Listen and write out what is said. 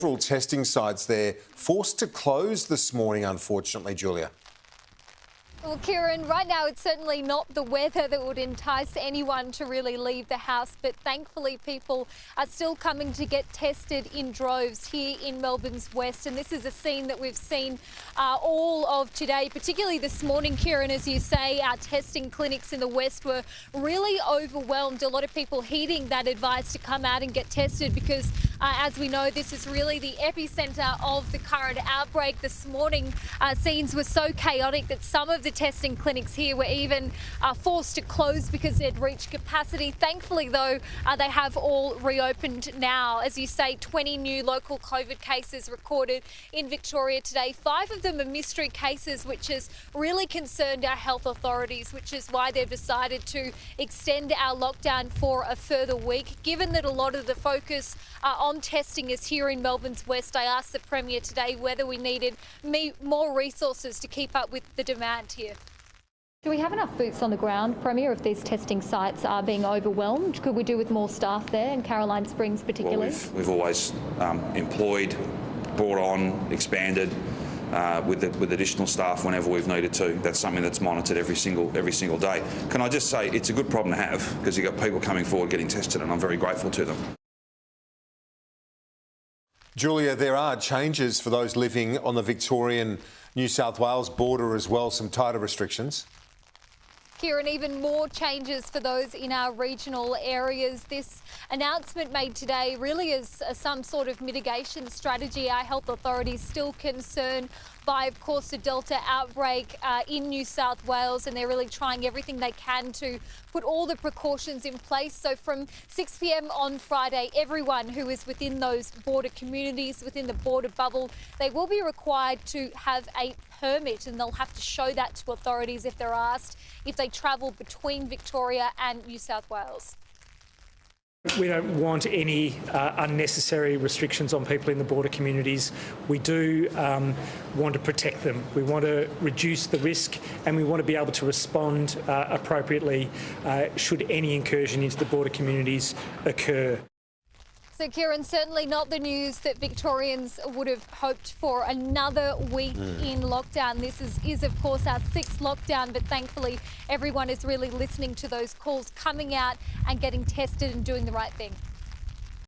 Several testing sites there forced to close this morning, unfortunately, Julia. Well, Kieran, right now it's certainly not the weather that would entice anyone to really leave the house, but thankfully people are still coming to get tested in droves here in Melbourne's west, and this is a scene that we've seen all of today, particularly this morning, Kieran. As you say, our testing clinics in the west were really overwhelmed. A lot of people heeding that advice to come out and get tested because, as we know, this is really the epicentre of the current outbreak. This morning, scenes were so chaotic that some of the testing clinics here were even forced to close because they'd reached capacity. Thankfully, though, they have all reopened now. As you say, 20 new local COVID cases recorded in Victoria today. 5 of them are mystery cases, which has really concerned our health authorities, which is why they've decided to extend our lockdown for a further week. Given that a lot of the focus on testing is here in Melbourne's west, I asked the Premier today whether we needed more resources to keep up with the demand here. Do we have enough boots on the ground, Premier, if these testing sites are being overwhelmed? Could we do with more staff there, in Caroline Springs particularly? Well, we've always employed, brought on, expanded with additional staff whenever we've needed to. That's something that's monitored every single day. Can I just say it's a good problem to have because you've got people coming forward getting tested, and I'm very grateful to them. Julia, there are changes for those living on the Victorian-New South Wales border as well, some tighter restrictions. Kieran, even more changes for those in our regional areas. This announcement made today really is some sort of mitigation strategy. Our health authorities still concerned by, of course, the Delta outbreak in New South Wales, and they're really trying everything they can to put all the precautions in place. So from 6 p.m. on Friday, everyone who is within those border communities, within the border bubble, they will be required to have a permit, and they'll have to show that to authorities if they're asked if they travel between Victoria and New South Wales. We don't want any unnecessary restrictions on people in the border communities. We do want to protect them. We want to reduce the risk, and we want to be able to respond appropriately should any incursion into the border communities occur. So, Kieran, certainly not the news that Victorians would have hoped for. Another week in lockdown. This is of course our 6th lockdown, but thankfully everyone is really listening to those calls, coming out and getting tested and doing the right thing.